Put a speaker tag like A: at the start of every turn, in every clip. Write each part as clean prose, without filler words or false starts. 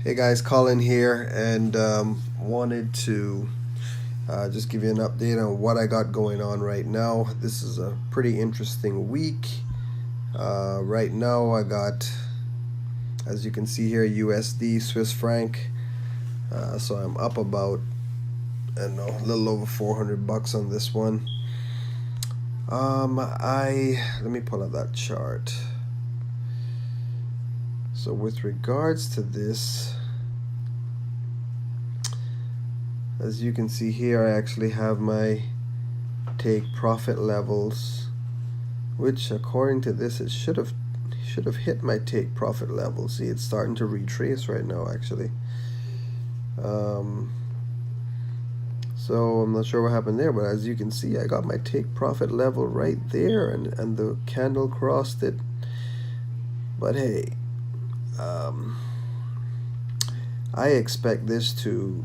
A: Hey guys, Colin here, and wanted to just give you an update on what I got going on right now. This is a pretty interesting week. Right now, I got, as you can see here, USD, Swiss franc. So I'm up about, I don't know, a little over 400 bucks on this one. Let me pull up that chart. So with regards to this, as you can see here, I actually have my take profit levels, which according to this it should have hit my take profit level. See, it's starting to retrace right now actually. So I'm not sure what happened there, but as you can see, I got my take profit level right there, and the candle crossed it. But hey, I expect this to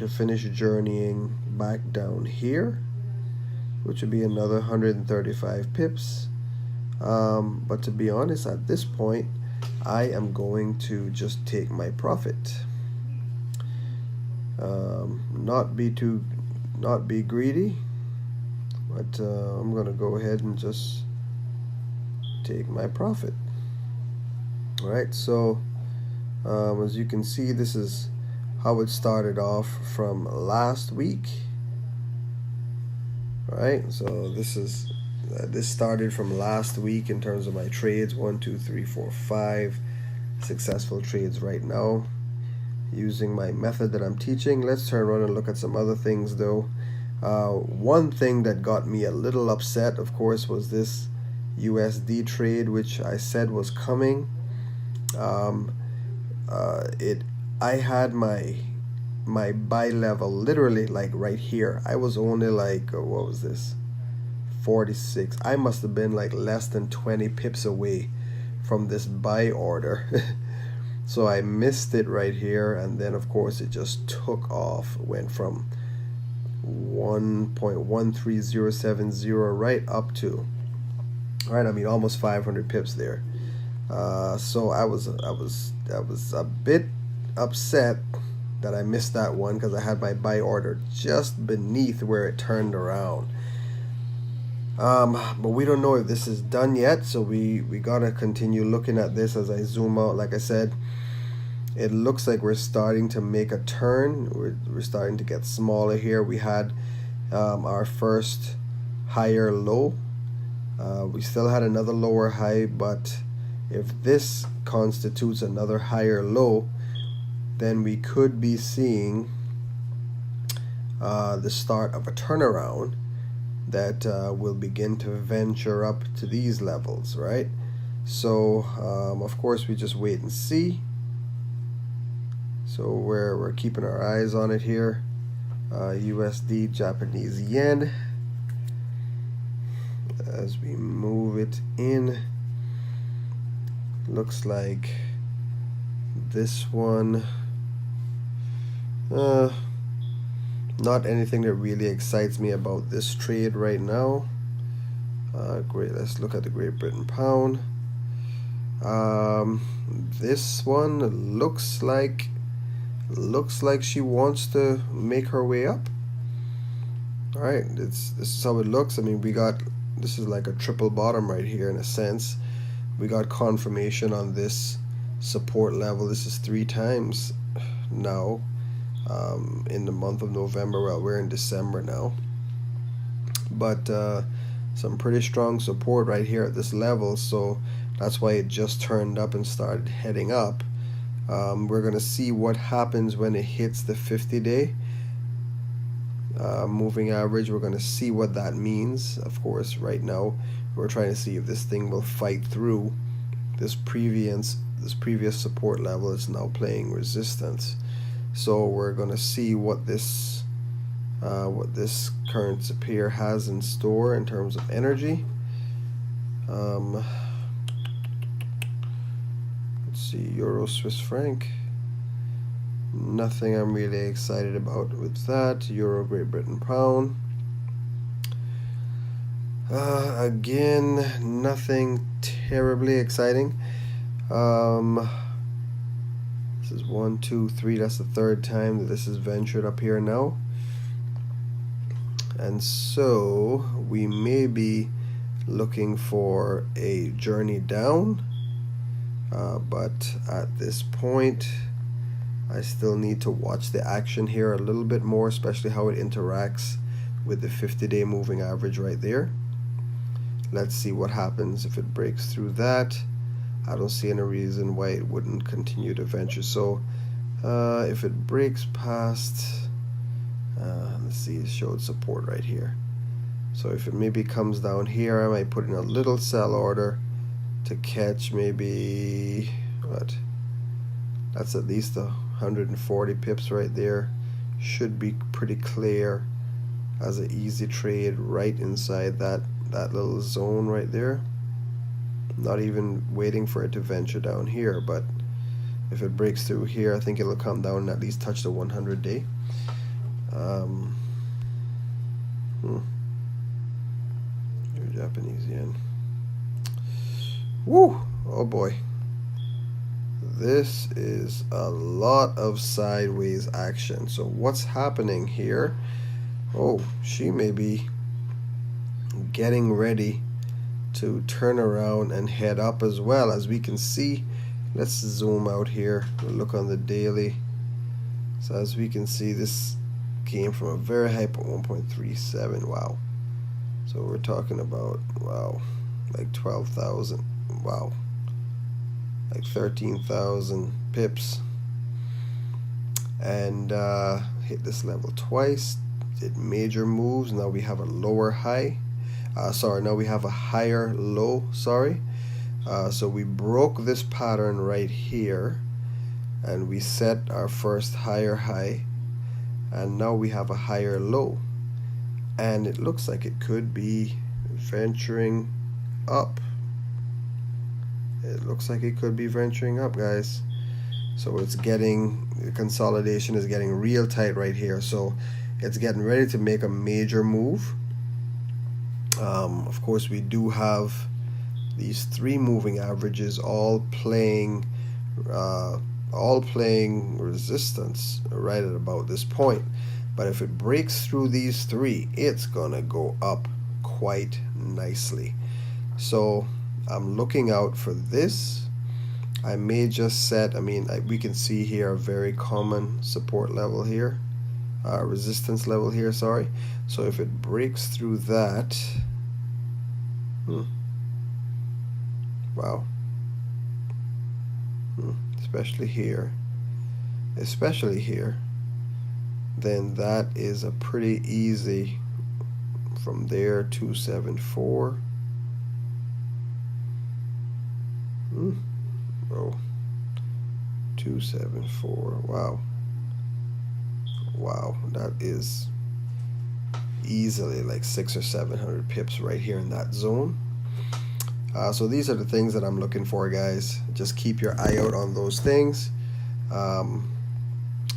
A: finish journeying back down here, which would be another 135 pips. But to be honest, at this point, I am going to just take my profit. Not be greedy, but I'm gonna go ahead and just take my profit. All right, so as you can see, this is how it started off from last week. All right, so this started from last week in terms of my trades. 1, 2, 3, 4, 5 successful trades right now using my method that I'm teaching. Let's turn around and look at some other things though. One thing that got me a little upset, of course, was this USD trade, which I said was coming. I had my buy level literally like right here. I was only like what was this, 46. I must have been like less than 20 pips away from this buy order. So I missed it right here, and then of course it just took off, went from 1.13070 right up to, right, I mean almost 500 pips there. So I was a bit upset that I missed that one, because I had my buy order just beneath where it turned around. But we don't know if this is done yet, so we gotta continue looking at this as I zoom out. Like I said, it looks like we're starting to make a turn. We're starting to get smaller here. We had our first higher low. We still had another lower high, but if this constitutes another higher low, then we could be seeing the start of a turnaround that will begin to venture up to these levels, right? So of course we just wait and see. So we're keeping our eyes on it here. USD, Japanese yen, as we move it in, looks like this one, not anything that really excites me about this trade right now. Great, let's look at the Great Britain pound. This one looks like she wants to make her way up. All right, this is how it looks. I mean, this is like a triple bottom right here in a sense. We got confirmation on this support level. This is 3 times now in the month of November. Well, we're in December now, but some pretty strong support right here at this level, so that's why it just turned up and started heading up. We're gonna see what happens when it hits the 50-day moving average. We're gonna see what that means. Of course, right now we're trying to see if this thing will fight through this previous support level. It's now playing resistance, so we're gonna see what this currency pair has in store in terms of energy. Let's see, Euro, Swiss franc. Nothing I'm really excited about with that. Euro, Great Britain pound. Again, nothing terribly exciting. This is 1, 2, 3. That's the third time that this is ventured up here now. And so we may be looking for a journey down, but at this point I still need to watch the action here a little bit more, especially how it interacts with the 50-day moving average right there. Let's see what happens if it breaks through that. I don't see any reason why it wouldn't continue to venture. So if it breaks past, let's see, it showed support right here. So if it maybe comes down here, I might put in a little sell order to catch maybe, what? That's at least 140 pips right there. Should be pretty clear as an easy trade right inside that little zone right there. Not even waiting for it to venture down here, but if it breaks through here, I think it'll come down and at least touch the 100-day. Japanese yen. Woo! Oh boy. This is a lot of sideways action. So what's happening here? Oh, she may be getting ready to turn around and head up as well. As we can see, let's zoom out here. We'll look on the daily. So as we can see, this came from a very high point, 1.37. Wow. So we're talking about, wow, like 12,000. Wow. Like 13,000 pips. And hit this level twice. Did major moves. Now we have a lower high. Now we have a higher low. So we broke this pattern right here, and we set our first higher high, and now we have a higher low, and it looks like it could be venturing up. It looks like it could be venturing up, guys. So it's getting, the consolidation is getting real tight right here. So it's getting ready to make a major move. Of course, we do have these three moving averages all playing resistance right at about this point. But if it breaks through these three, it's gonna go up quite nicely. So I'm looking out for this. I may just set, we can see here a very common support level here, resistance level here, sorry. So if it breaks through that, wow, especially here, then that is a pretty easy from there. 274. Oh, 274. Wow, that is easily like 600 or 700 pips right here in that zone. So these are the things that I'm looking for, guys. Just keep your eye out on those things.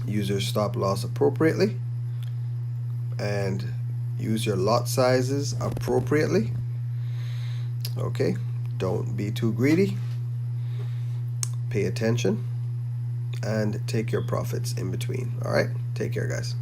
A: Use your stop loss appropriately, and use your lot sizes appropriately. Okay, don't be too greedy. Pay attention and take your profits in between. All right, take care, guys.